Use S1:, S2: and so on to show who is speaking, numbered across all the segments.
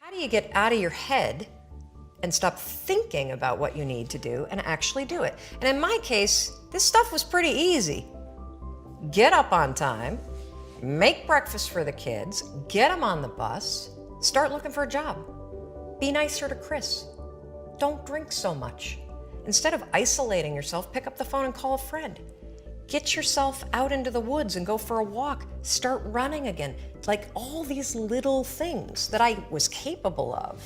S1: How do you get out of your head and stop thinking about what you need to do and actually do it? And in my case, this stuff was pretty easy. Get up on time, make breakfast for the kids, get them on the bus, start looking for a job. Be nicer to Chris. Don't drink so much. Instead of isolating yourself, pick up the phone and call a friend. Get yourself out into the woods and go for a walk. Start running again. Like all these little things that I was capable of,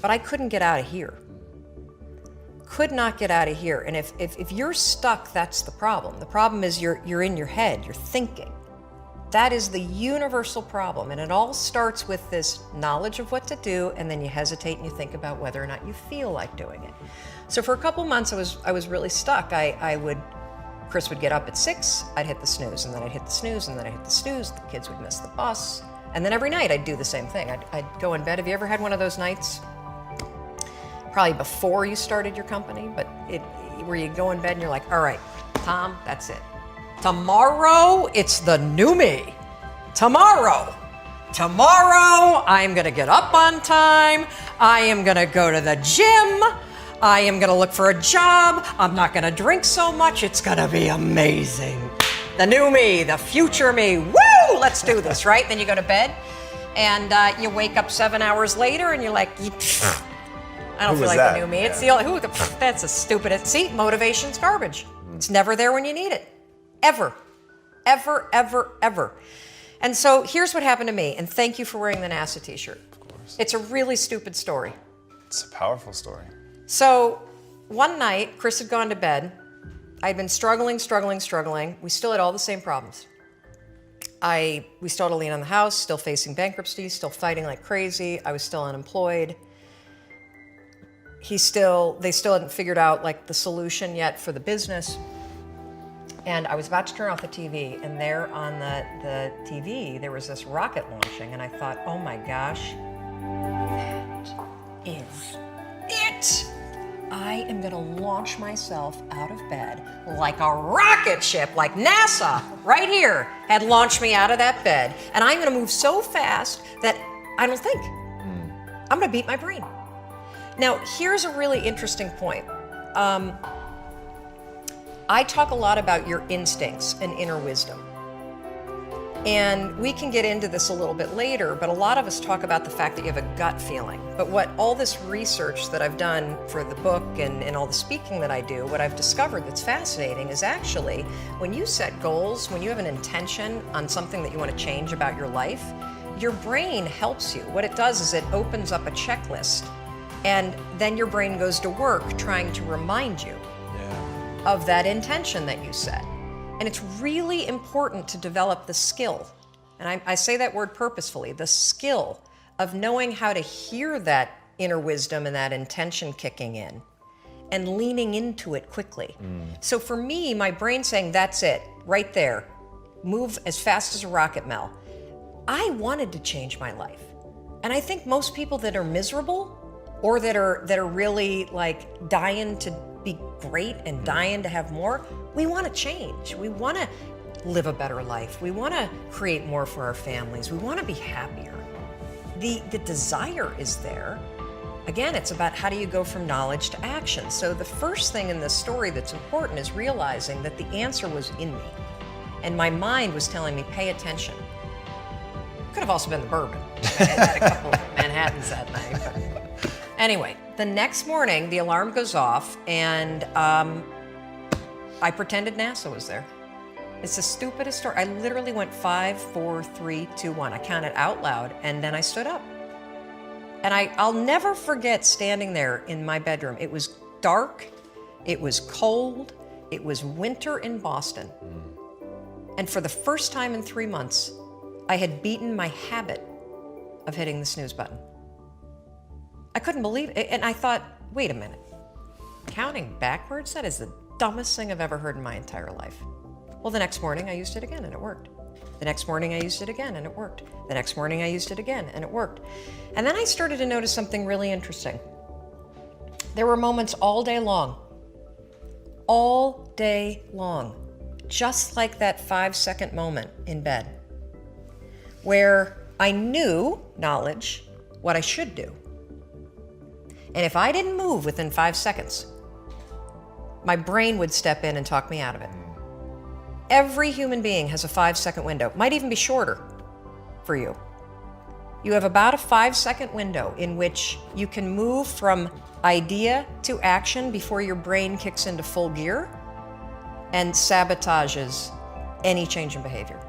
S1: but I couldn't get out of here. Could not get out of here. And if you're stuck, that's the problem. The problem is you're in your head, you're thinking. That is the universal problem. And it all starts with this knowledge of what to do, and then you hesitate and you think about whether or not you feel like doing it. So for a couple months, I was really stuck. Chris would get up at 6, I'd hit the snooze, and then I'd hit the snooze, and then I'd hit the snooze, the kids would miss the bus. And then every night I'd do the same thing. I'd go in bed. Have you ever had one of those nights? Probably before you started your company, but where you go in bed and you're like, all right, Tom, that's it. Tomorrow, it's the new me. Tomorrow, I'm gonna get up on time. I am gonna go to the gym. I am gonna look for a job. I'm not gonna drink so much. It's gonna be amazing. The new me, the future me. Woo! Let's do this, right? Then you go to bed and you wake up 7 hours later and you're like, I don't feel like the new me. It's the only, that's a stupid, see, motivation's garbage. It's never there when you need it. Ever. And so here's what happened to me, and thank you for wearing the NASA t-shirt.
S2: Of course.
S1: It's a really stupid story.
S2: It's a powerful story.
S1: So one night, Chris had gone to bed. I'd been struggling. We still had all the same problems. We still had a lien on the house, still facing bankruptcy, still fighting like crazy. I was still unemployed. They still hadn't figured out like the solution yet for the business. And I was about to turn off the TV, and there on the TV, there was this rocket launching, and I thought, oh my gosh, that is it. I am gonna launch myself out of bed like a rocket ship, like NASA, right here, had launched me out of that bed. And I'm gonna move so fast that I don't think. I'm gonna beat my brain. Now, here's a really interesting point. I talk a lot about your instincts and inner wisdom. And we can get into this a little bit later, but a lot of us talk about the fact that you have a gut feeling. But what all this research that I've done for the book and all the speaking that I do, what I've discovered that's fascinating is actually when you set goals, when you have an intention on something that you want to change about your life, your brain helps you. What it does is it opens up a checklist, and then your brain goes to work trying to remind you of that intention that you set. And it's really important to develop the skill, and I say that word purposefully, the skill of knowing how to hear that inner wisdom and that intention kicking in and leaning into it quickly. So for me, my brain saying, that's it, right there, move as fast as a rocket, Mel. I wanted to change my life. And I think most people that are miserable or that are really like dying to be great and dying to have more, we want to change. We want to live a better life. We want to create more for our families. We want to be happier. The desire is there. Again, it's about how do you go from knowledge to action. So the first thing in this story that's important is realizing that the answer was in me. And my mind was telling me, pay attention. Could have also been the bourbon. I had a couple of Manhattans that night. But anyway, the next morning, the alarm goes off, and I pretended NASA was there. It's the stupidest story. I literally went 5, 4, 3, 2, 1. I counted out loud, and then I stood up. And I'll never forget standing there in my bedroom. It was dark, it was cold, it was winter in Boston. And for the first time in 3 months, I had beaten my habit of hitting the snooze button. I couldn't believe it, and I thought, wait a minute. Counting backwards? That is the dumbest thing I've ever heard in my entire life. Well, the next morning I used it again and it worked. The next morning I used it again and it worked. The next morning I used it again and it worked. And then I started to notice something really interesting. There were moments all day long, just like that 5-second moment in bed, where I knew, knowledge, what I should do. And if I didn't move within 5 seconds, my brain would step in and talk me out of it. Every human being has a 5-second window, might even be shorter for you. You have about a 5-second window in which you can move from idea to action before your brain kicks into full gear and sabotages any change in behavior.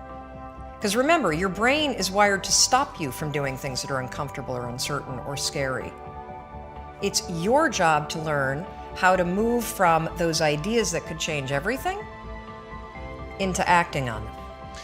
S1: Because remember, your brain is wired to stop you from doing things that are uncomfortable or uncertain or scary. It's your job to learn how to move from those ideas that could change everything into acting on them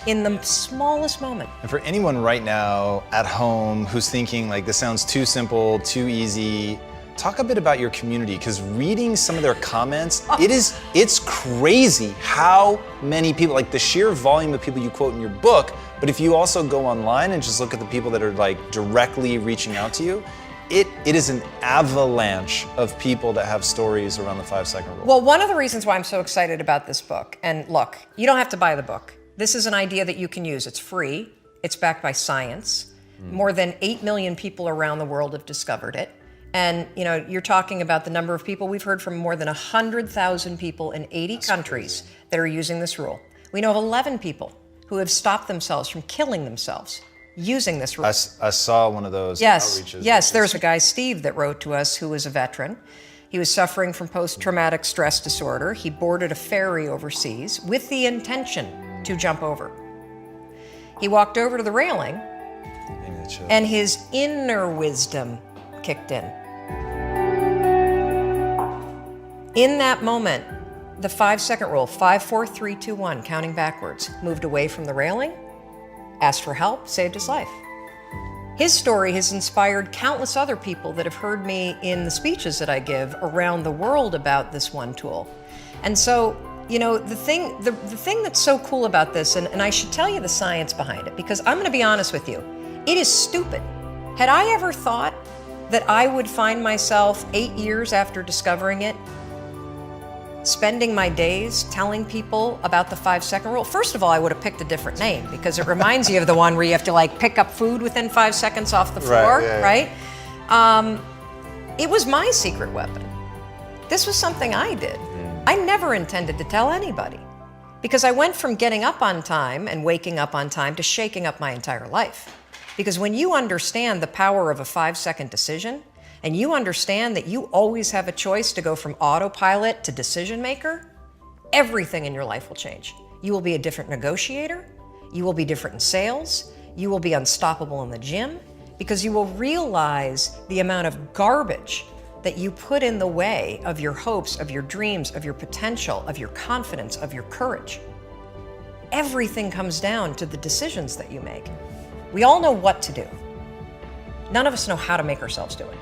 S1: in the smallest moment.
S3: And for anyone right now at home who's thinking like this sounds too simple, too easy, talk a bit about your community, because reading some of their comments, it's crazy how many people, like the sheer volume of people you quote in your book, but if you also go online and just look at the people that are like directly reaching out to you, it is an avalanche of people that have stories around the 5-second rule.
S1: Well, one of the reasons why I'm so excited about this book, and look, you don't have to buy the book. This is an idea that you can use. It's free. It's backed by science. More than 8 million people around the world have discovered it. And you know, you're talking about the number of people. We've heard from more than 100,000 people in 80 countries that are using this rule. We know of 11 people who have stopped themselves from killing themselves using this rule.
S3: I saw one of those outreaches.
S1: Yes, there's a guy, Steve, that wrote to us who was a veteran. He was suffering from post-traumatic stress disorder. He boarded a ferry overseas with the intention to jump over. He walked over to the railing and his inner wisdom kicked in. In that moment, the 5-second rule, 5, 4, 3, 2, 1, counting backwards, moved away from the railing, asked for help, saved his life. His story has inspired countless other people that have heard me in the speeches that I give around the world about this one tool. And so, you know, the thing that's so cool about this, and I should tell you the science behind it, because I'm gonna be honest with you, it is stupid. Had I ever thought that I would find myself 8 years after discovering it, spending my days telling people about the 5-second rule? First of all, I would have picked a different name, because it reminds you of the one where you have to like pick up food within 5 seconds off the floor, right? It was my secret weapon. This was something I did. I never intended to tell anybody, because I went from getting up on time and waking up on time to shaking up my entire life. Because when you understand the power of a 5-second decision, and you understand that you always have a choice to go from autopilot to decision maker, everything in your life will change. You will be a different negotiator, you will be different in sales, you will be unstoppable in the gym, because you will realize the amount of garbage that you put in the way of your hopes, of your dreams, of your potential, of your confidence, of your courage. Everything comes down to the decisions that you make. We all know what to do. None of us know how to make ourselves do it.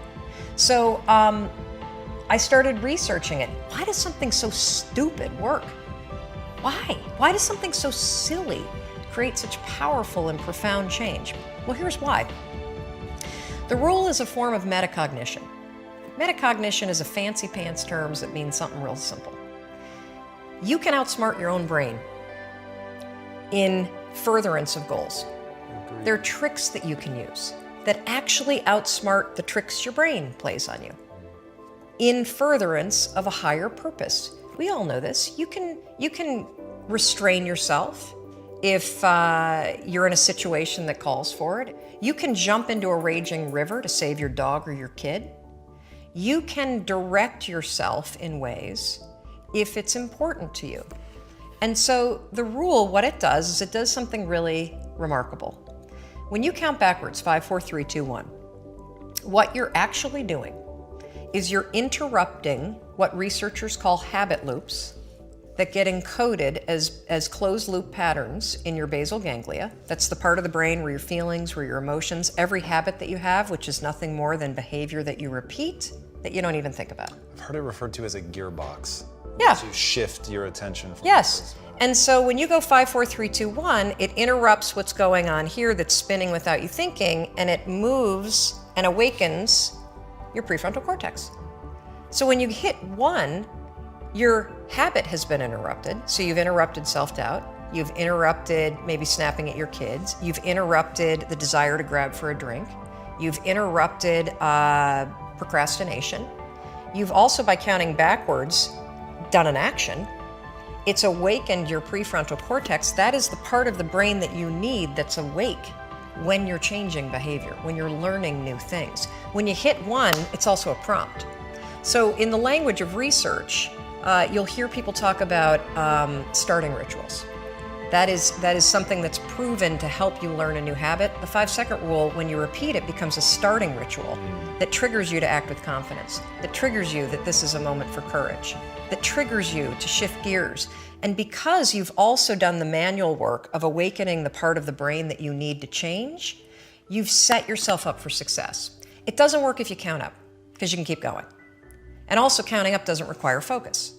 S1: So I started researching it. Why does something so stupid work? Why? Why does something so silly create such powerful and profound change? Well, here's why. The rule is a form of metacognition. Metacognition is a fancy pants term that means something real simple. You can outsmart your own brain in furtherance of goals. There are tricks that you can use that actually outsmart the tricks your brain plays on you in furtherance of a higher purpose. We all know this. You can restrain yourself if you're in a situation that calls for it. You can jump into a raging river to save your dog or your kid. You can direct yourself in ways if it's important to you. And so the rule, what it does is it does something really remarkable. When you count backwards, 5, 4, 3, 2, 1, what you're actually doing is you're interrupting what researchers call habit loops that get encoded as closed loop patterns in your basal ganglia. That's the part of the brain where your feelings, where your emotions, every habit that you have, which is nothing more than behavior that you repeat that you don't even think about.
S3: I've heard it referred to as a gearbox.
S1: Yeah.
S3: To shift your attention from
S1: Yes. And so when you go 5, 4, 3, 2, 1, it interrupts what's going on here that's spinning without you thinking, and it moves and awakens your prefrontal cortex. So when you hit 1, your habit has been interrupted. So you've interrupted self-doubt, you've interrupted maybe snapping at your kids, you've interrupted the desire to grab for a drink, you've interrupted procrastination. You've also, by counting backwards, done an action. It's awakened your prefrontal cortex. That is the part of the brain that you need that's awake when you're changing behavior, when you're learning new things. When you hit one, it's also a prompt. So in the language of research, you'll hear people talk about starting rituals. That is something that's proven to help you learn a new habit. The 5-second rule, when you repeat it, becomes a starting ritual that triggers you to act with confidence, that triggers you that this is a moment for courage, that triggers you to shift gears. And because you've also done the manual work of awakening the part of the brain that you need to change, you've set yourself up for success. It doesn't work if you count up, because you can keep going. And also, counting up doesn't require focus.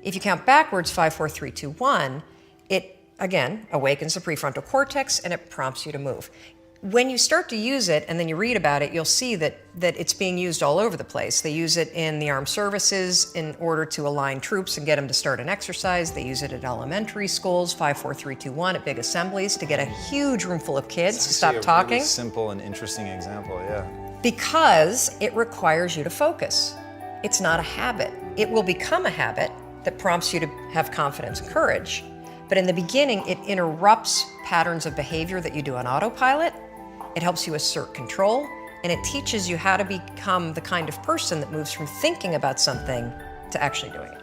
S1: If you count backwards, 5, 4, 3, 2, 1, it again awakens the prefrontal cortex and it prompts you to move. When you start to use it and then you read about it, you'll see that it's being used all over the place. They use it in the armed services in order to align troops and get them to start an exercise. They use it at elementary schools, 5, 4, 3, 2, 1, at big assemblies to get a huge room full of kids to stop talking.
S3: Really simple and interesting example, yeah.
S1: Because it requires you to focus. It's not a habit. It will become a habit that prompts you to have confidence and courage. But in the beginning, it interrupts patterns of behavior that you do on autopilot. It helps you assert control, and it teaches you how to become the kind of person that moves from thinking about something to actually doing it.